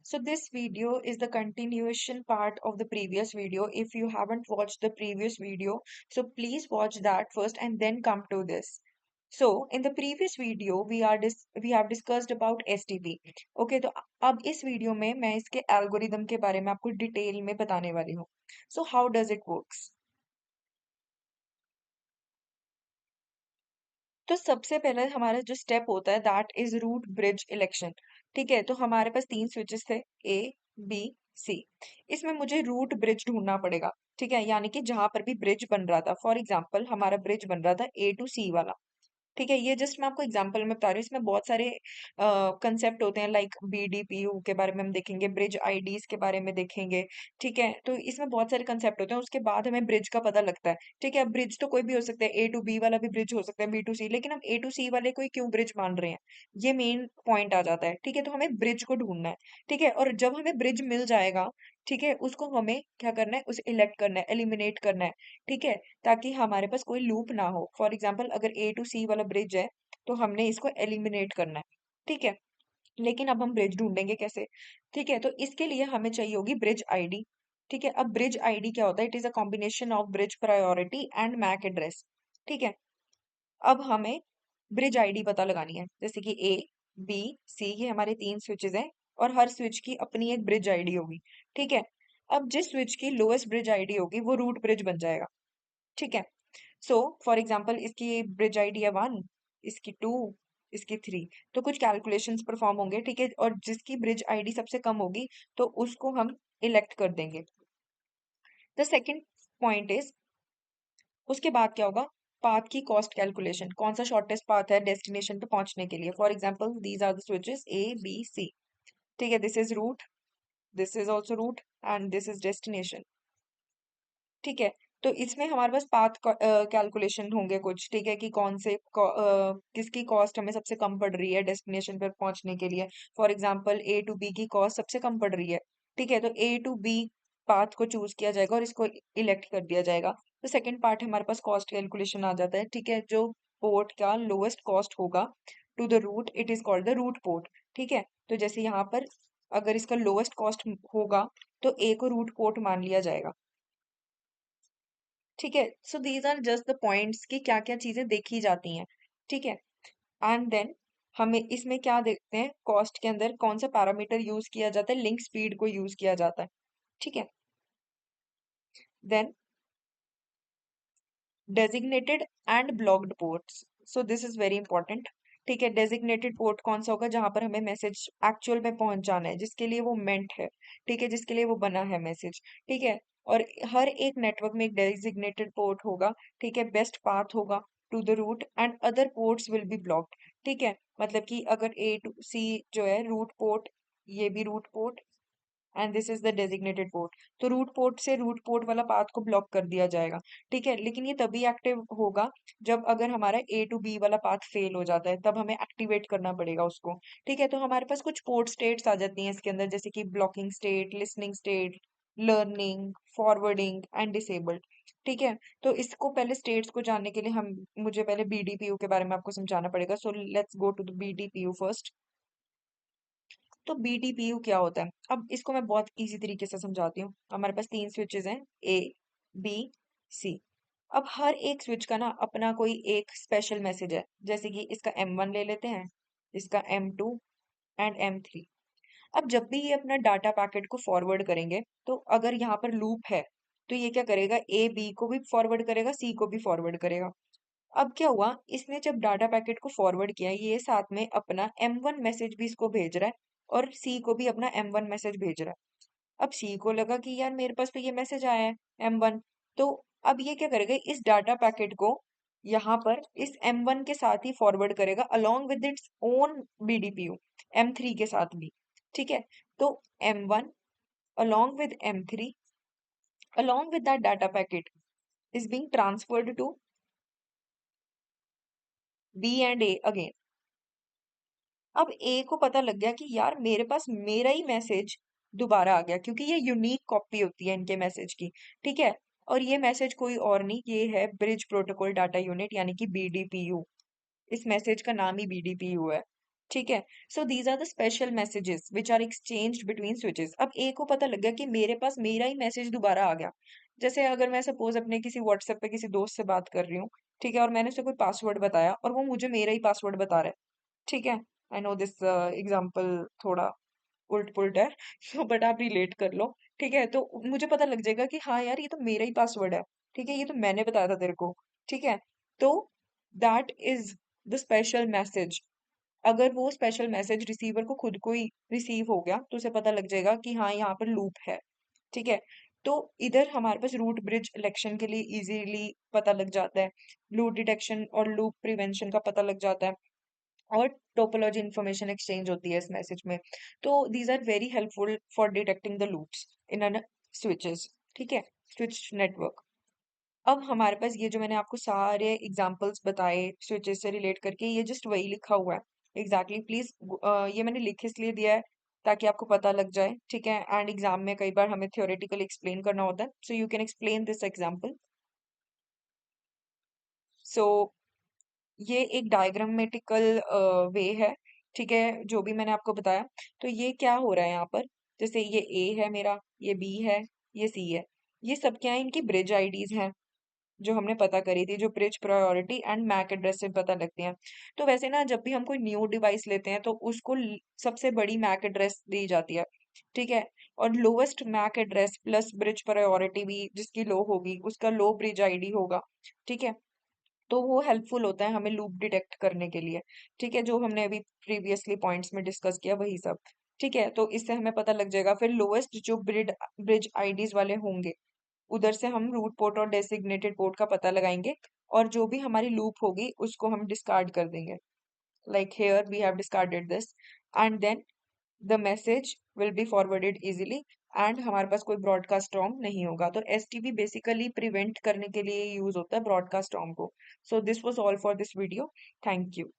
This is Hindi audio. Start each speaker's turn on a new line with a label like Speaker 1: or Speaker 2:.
Speaker 1: So this video is the continuation part of the previous video. If you haven't watched the previous video, so please watch that first and then come to this. So in the previous video we have discussed about STP. Okay, तो अब इस वीडियो में मैं इसके एल्गोरिदम के बारे में आपको डिटेल में बताने वाली हूँ. So how does it works? तो सबसे पहले हमारा जो स्टेप होता है that is root bridge election. ठीक है, तो हमारे पास तीन स्विचेस थे, ए, बी, सी. इसमें मुझे रूट ब्रिज ढूंढना पड़ेगा. ठीक है, यानी कि जहां पर भी ब्रिज बन रहा था, फॉर एग्जांपल हमारा ब्रिज बन रहा था ए टू सी वाला. ठीक है, ये जस्ट मैं आपको एग्जांपल में बता रही हूँ. इसमें बहुत सारे कंसेप्ट होते हैं, लाइक बीडीपीयू के बारे में हम देखेंगे, ब्रिज आईडीज के बारे में देखेंगे. ठीक है, तो इसमें बहुत सारे कंसेप्ट होते हैं, उसके बाद हमें ब्रिज का पता लगता है. ठीक है, ब्रिज तो कोई भी हो सकता है, ए टू बी वाला भी ब्रिज हो सकता है, बी टू सी, लेकिन हम ए टू सी वाले को ही क्यों ब्रिज मान रहे हैं, ये मेन पॉइंट आ जाता है. ठीक है, तो हमें ब्रिज को ढूंढना है. ठीक है, और जब हमें ब्रिज मिल जाएगा, ठीक है, उसको हमें क्या करना है, उसे इलेक्ट करना है, एलिमिनेट करना है. ठीक है, ताकि हमारे पास कोई लूप ना हो. फॉर एग्जाम्पल अगर ए टू सी वाला ब्रिज है तो हमने इसको एलिमिनेट करना है. ठीक है, लेकिन अब हम ब्रिज ढूंढेंगे कैसे? ठीक है, तो इसके लिए हमें चाहिए होगी ब्रिज आईडी. ठीक है, अब ब्रिज आईडी क्या होता है? It is a combination of bridge priority and MAC address. ठीक है, अब हमें ब्रिज आईडी पता लगानी है, जैसे कि ए, बी, सी, ये हमारे तीन स्विचेस हैं और हर स्विच की अपनी एक ब्रिज आईडी होगी. ठीक है, अब जिस स्विच की लोएस्ट ब्रिज आईडी होगी वो रूट ब्रिज बन जाएगा. ठीक है, सो फॉर एग्जाम्पल इसकी ब्रिज आईडी है 1, इसकी 2, इसकी 3. तो कुछ कैलकुलेशंस परफॉर्म होंगे. ठीक है, और जिसकी ब्रिज आईडी सबसे कम होगी तो उसको हम इलेक्ट कर देंगे. द सेकंड पॉइंट इज, उसके बाद क्या होगा? पाथ की कॉस्ट कैलकुलेशन, कौन सा शॉर्टेस्ट पाथ है डेस्टिनेशन पे पहुंचने के लिए. For example these are the switches A, B, C. ठीक है, this is route, this is also route and this is destination. ठीक है, तो इसमें हमारे पास पाथ कैलकुलेशन होंगे कुछ. ठीक है, कि कौन से किसकी कॉस्ट हमें सबसे कम पड़ रही है डेस्टिनेशन पर पहुंचने के लिए. For example A to B की कॉस्ट सबसे कम पड़ रही है. ठीक है, तो ए टू बी पाथ को चूज किया जाएगा और इसको इलेक्ट कर दिया जाएगा. तो सेकंड पार्ट हमारे पास कॉस्ट कैलकुलेशन आ जाता है. ठीक है, जो पोर्ट का लोएस्ट कॉस्ट होगा to the root, it is called the root port. ठीक है, तो जैसे यहाँ पर अगर इसका लोएस्ट कॉस्ट होगा तो ए को रूट पोर्ट मान लिया जाएगा. ठीक है, so these are just the points कि क्या क्या चीजें देखी जाती हैं. ठीक है, एंड देन हमें इसमें क्या देखते हैं, कॉस्ट के अंदर कौन सा पैरामीटर यूज किया जाता है, लिंक स्पीड को यूज किया जाता है. ठीक है, then designated and blocked ports. So this is very important. ठीक है, डेजिग्नेटेड पोर्ट कौन सा होगा? जहां पर हमें मैसेज एक्चुअल में पहुंच जाना है, जिसके लिए वो मेंट है. ठीक है, जिसके लिए वो बना है मैसेज. ठीक है, और हर एक नेटवर्क में एक डेजिग्नेटेड पोर्ट होगा. ठीक है, बेस्ट पाथ होगा to the root and other ports will be blocked. ठीक है, मतलब कि अगर ए टू सी जो है रूट पोर्ट, ये भी root port and this is the designated port, तो रूट पोर्ट से रूट पोर्ट वाला पाथ को ब्लॉक कर दिया जाएगा. ठीक है, लेकिन ये तभी एक्टिव होगा जब अगर हमारा ए टू बी वाला पाथ फेल हो जाता है, तब हमें एक्टिवेट करना पड़ेगा उसको. ठीक है, तो हमारे पास कुछ पोर्ट स्टेट्स आ जाती हैं इसके अंदर, जैसे कि blocking state, listening state, learning, forwarding and disabled. ठीक है, तो इसको पहले स्टेट्स को जानने के लिए हम मुझे पहले बीडीपीयू के बारे में आपको समझाना पड़ेगा. So let's go to the BDPU first. तो बीटीपीयू क्या होता है? अब इसको मैं बहुत इजी तरीके से समझाती हूँ. हमारे पास तीन स्विचेस हैं, ए, बी, सी. अब हर एक स्विच का ना अपना कोई एक स्पेशल मैसेज है, जैसे कि इसका M1 ले लेते हैं, इसका M2 एंड M3. अब जब भी ये अपना डाटा पैकेट को फॉरवर्ड करेंगे, तो अगर यहाँ पर लूप है तो ये क्या करेगा, ए बी को भी फॉरवर्ड करेगा, सी को भी फॉरवर्ड करेगा. अब क्या हुआ, इसने जब डाटा पैकेट को फॉरवर्ड किया, ये साथ में अपना M1 मैसेज भी इसको भेज रहा है और सी को भी अपना M1 मैसेज भेज रहा है. अब सी को लगा कि यार मेरे पास तो ये मैसेज आया है M1, तो अब ये क्या करेगा, इस डाटा पैकेट को यहाँ पर इस M1 के साथ ही फॉरवर्ड करेगा along with its own BDPU M3 के साथ भी. ठीक है, तो M1 along with M3 along with that data packet is being transferred to B and A again. अब ए को पता लग गया कि यार मेरे पास मेरा ही मैसेज दोबारा आ गया, क्योंकि ये यूनिक कॉपी होती है इनके मैसेज की. ठीक है, और ये मैसेज कोई और नहीं, ये है ब्रिज प्रोटोकॉल डाटा यूनिट यानी कि बीडीपीयू. इस मैसेज का नाम ही बीडीपीयू है. ठीक है। So these are the special messages which are exchanged between switches. अब ए को पता लग गया कि मेरे पास मेरा ही मैसेज दोबारा आ गया। जैसे अगर मैं सपोज अपने किसी व्हाट्सएप पे किसी दोस्त से बात कर रही हूँ, ठीक है, और मैंने उसे कोई पासवर्ड बताया और वो मुझे मेरा ही पासवर्ड बता रहा है, ठीक है। आई नो दिस एग्जाम्पल थोड़ा उल्ट पुल्ट है बट आप रिलेट कर लो, ठीक है। तो मुझे पता लग जाएगा कि हाँ यार, ये तो मेरा ही पासवर्ड है, ठीक है, ये तो मैंने बताया था तेरे को, ठीक है। तो that is the special message. अगर वो स्पेशल मैसेज रिसीवर को खुद को ही रिसीव हो गया तो उसे पता लग जाएगा कि हाँ, यहाँ पर लूप है, ठीक है। तो इधर हमारे पास रूट ब्रिज इलेक्शन के लिए इजीली पता लग जाता है, लूप डिटेक्शन और लूप प्रिवेंशन का पता लग जाता है, और टोपोलॉजी इंफॉर्मेशन एक्सचेंज होती है इस मैसेज में। तो these are very helpful for detecting the loops in an switches, ठीक है, स्विच नेटवर्क। अब हमारे पास ये जो मैंने आपको सारे एग्जांपल्स बताए स्विचेस से रिलेट करके, ये जस्ट वही लिखा हुआ है एग्जैक्टली। प्लीज ये मैंने लिख इसलिए दिया है ताकि आपको पता लग जाए, ठीक है। एंड एग्जाम में कई बार हमें थियोरेटिकली एक्सप्लेन करना होता है, so you can explain this example. So ये एक डायग्रामेटिकल वे है, ठीक है, जो भी मैंने आपको बताया। तो ये क्या हो रहा है यहाँ पर, जैसे ये ए है मेरा, ये बी है, ये सी है, ये सब क्या है, इनकी ब्रिज आईडीज हैं जो हमने पता करी थी, जो bridge priority and MAC address से पता लगती हैं। तो वैसे ना, जब भी हम कोई न्यू डिवाइस लेते हैं तो उसको सबसे बड़ी मैक एड्रेस दी जाती है, ठीक है। और lowest MAC address plus bridge priority भी जिसकी लो होगी उसका लो ब्रिज आईडी होगा, ठीक है। तो वो हेल्पफुल होता है हमें लूप डिटेक्ट करने के लिए, ठीक है, जो हमने अभी प्रीवियसली पॉइंट्स में डिस्कस किया वही सब, ठीक है। तो इससे हमें पता लग जाएगा। फिर लोएस्ट जो ब्रिज आईडीज वाले होंगे, उधर से हम रूट पोर्ट और डेसिग्नेटेड पोर्ट का पता लगाएंगे, और जो भी हमारी लूप होगी उसको हम डिस्कार्ड कर देंगे, like here we have discarded this, and then the message will be forwarded easily, and हमारे पास कोई ब्रॉडकास्ट टॉर्म नहीं होगा। तो एसटीबी बेसिकली प्रिवेंट करने के लिए यूज होता है ब्रॉडकास्ट टॉर्म को। So this was all for this video. Thank you.